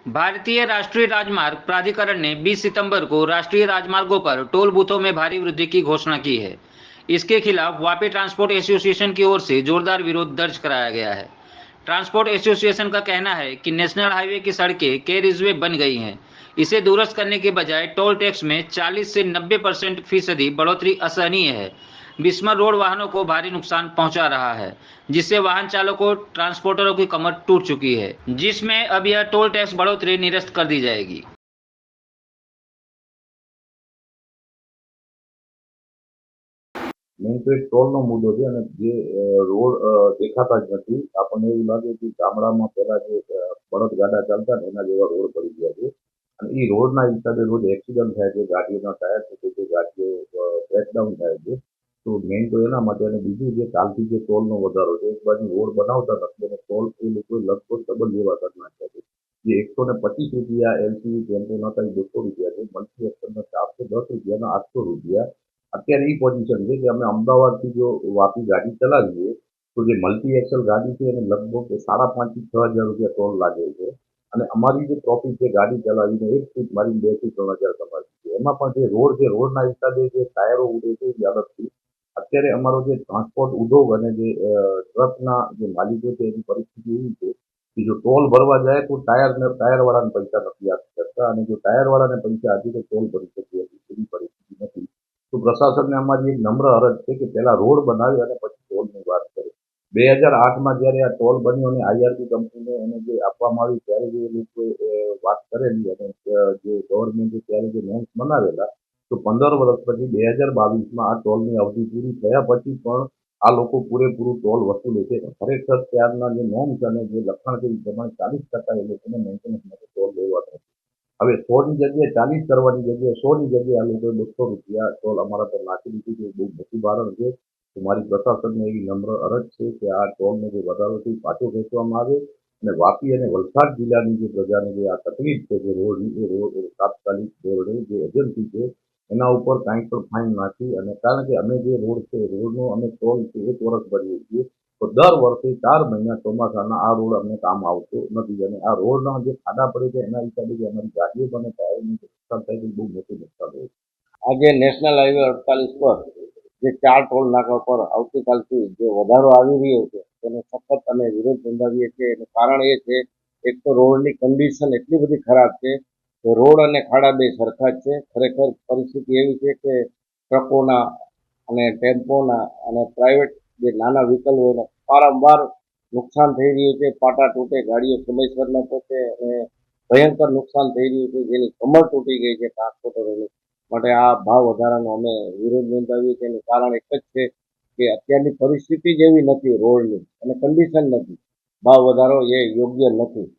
भारतीय राष्ट्रीय राजमार्ग प्राधिकरण ने 20 सितंबर को राष्ट्रीय राजमार्गों पर टोल बूथों में भारी वृद्धि की घोषणा की है। इसके खिलाफ वापी ट्रांसपोर्ट एसोसिएशन की ओर से जोरदार विरोध दर्ज कराया गया है। ट्रांसपोर्ट एसोसिएशन का कहना है कि नेशनल हाईवे की सड़कें कैरिजवे बन गई हैं। इसे दुरुस्त करने के बजाय टोल टैक्स में 40 से 90% फीसदी बढ़ोतरी असहनीय है। बिस्मर रोड वाहनों को भारी नुकसान पहुंचा रहा है, जिससे वाहन चालकों ट्रांसपोर्टरों की कमर टूट चुकी है, जिसमें अब यह टोल टैक्स बढ़ोतरी निरस्त कर दी जाएगी। મેઇન તો એક ટોલનો મુદ્દો છે અને જે રોડ દેખાતા જ નથી. આપણને એવું લાગે કે ગામડામાં પહેલા જે બળદગાડા ચાલતા ને એના જેવા રોડ પડી ગયા છે અને એ રોડના હિસાબે રોજ એક્સિડન્ટ થાય છે, ગાડીઓના ટાયર તૂટે છે, ગાડીઓ બ્રેકડાઉન થાય છે. તો મેઇન તો એના માટે. અને બીજું જે કાલથી જે ટોલનો વધારો છે, એક બાજુ રોડ બનાવતા નથી અને ટોલ એ લોકોએ લગભગ ડબલ જેવા કરી નાખ્યા છે. જે 125 રૂપિયા એલસીવી ટેમ્પોના કંઈ 200 રૂપિયા છે, મલ્ટી એક્સલના 410 રૂપિયાના 800 રૂપિયા. અત્યારે એ પોઝિશન છે કે અમે અમદાવાદથી જો વાપી ગાડી ચલાવીએ તો જે મલ્ટી એક્સલ ગાડી છે એને લગભગ 5,500 થી 6,000 રૂપિયા ટોલ લાગે છે. અને અમારી જે પ્રોફિટ છે ગાડી ચલાવીને એક સીટ મારી 2 થી 3,000 કમાતી છે. એમાં પણ જે રોડ છે, રોડના હિસાબે જે ટાયરો ઉડે છે એ અલગથી. અત્યારે અમારો જે ટ્રાન્સપોર્ટ ઉદ્યોગ અને જે ટ્રકના જે માલિકો છે એની પરિસ્થિતિ એવી છે કે જો ટોલ ભરવા જાય તો ટાયરવાળાને પૈસા નથી આપી શકતા અને જો ટાયરવાળાને પૈસા આપી તો ટોલ ભરી શકીએ એવી પરિસ્થિતિ નથી. તો પ્રશાસનને અમારી એક નમ્ર અરજ છે કે પહેલા રોડ બનાવે અને પછી ટોલની વાત કરે. 2008માં જ્યારે આ ટોલ બન્યો અને આઈઆરબી કંપનીને એને જે આપવામાં આવ્યું ત્યારે જે લોકોએ વાત કરેલી અને જે ગવર્મેન્ટે ત્યારે જે નોર્મ્સ બનાવેલા, તો 15 વર્ષ પછી 2022માં આ ટોલની અવધિ પૂરી થયા પછી પણ આ લોકો પૂરેપૂરું ટોલ વસૂલે છે. ખરેખર ત્યારના જે નોર્મ્સ અને જે લખાણ છે એ પ્રમાણે 40% એ લોકોને મેન્ટેનન્સ માટે ટોલ લેવાનો છે. હવે 100ની જગ્યાએ 40 કરવાની જગ્યાએ 100ની જગ્યાએ આ લોકોએ 200 રૂપિયા ટોલ અમારા પર નાખી દીધું છે. બહુ મોટું કારણ છે. તો મારી પ્રશાસનને એવી નમ્ર અરજ છે કે આ ટોલનો જે વધારો છે એ પાછો ખેંચવામાં આવે અને વાપી અને વલસાડ જિલ્લાની જે પ્રજાને જે આ તકલીફ છે જે રોડની, એ રોડ તાત્કાલિક ધોરણે જે એજન્સી છે એના ઉપર કાંઈ પણ ફાઇન નાખી. અને કારણ કે અમે જે રોડ છે રોડનો અમે ટોલ છે 1 વર્ષ ભરીએ છીએ, તો દર વર્ષે 4 મહિના ચોમાસાના આ રોડ અમને કામ આવતો નથી. અને આ રોડના જે ખાડા પડે છે એના હિસાબે જે અમારી ગાડીઓ અને ટાયરનું જે નુકસાન થાય છે બહુ મોટું નુકસાન હોય છે. આજે નેશનલ હાઈવે 48 પર જે 4 ટોલ નાકા પર આવતીકાલથી જે વધારો આવી રહ્યો છે તેનો સખત અમે વિરોધ નોંધાવીએ છીએ. એનું કારણ એ છે, એક તો રોડની કન્ડિશન એટલી બધી ખરાબ છે કે રોડ અને ખાડા બે સરખા જ છે. ખરેખર પરિસ્થિતિ એવી છે કે ટ્રકોના અને ટેમ્પોના અને પ્રાઇવેટ જે નાના વ્હીકલોને વારંવાર નુકસાન થઈ રહ્યું છે. પાટા તૂટે, ગાડીઓ સમયસર ન પહોંચે અને ભયંકર નુકસાન થઈ રહ્યું છે, જેની કમર તૂટી ગઈ છે ટ્રાન્સપોર્ટરોની. માટે આ ભાવ વધારાનો અમે વિરોધ નોંધાવીએ છીએ. એનું કારણ એક જ છે કે અત્યારની પરિસ્થિતિ જ એવી નથી રોડની અને કન્ડિશન નથી. ભાવ વધારો એ યોગ્ય નથી.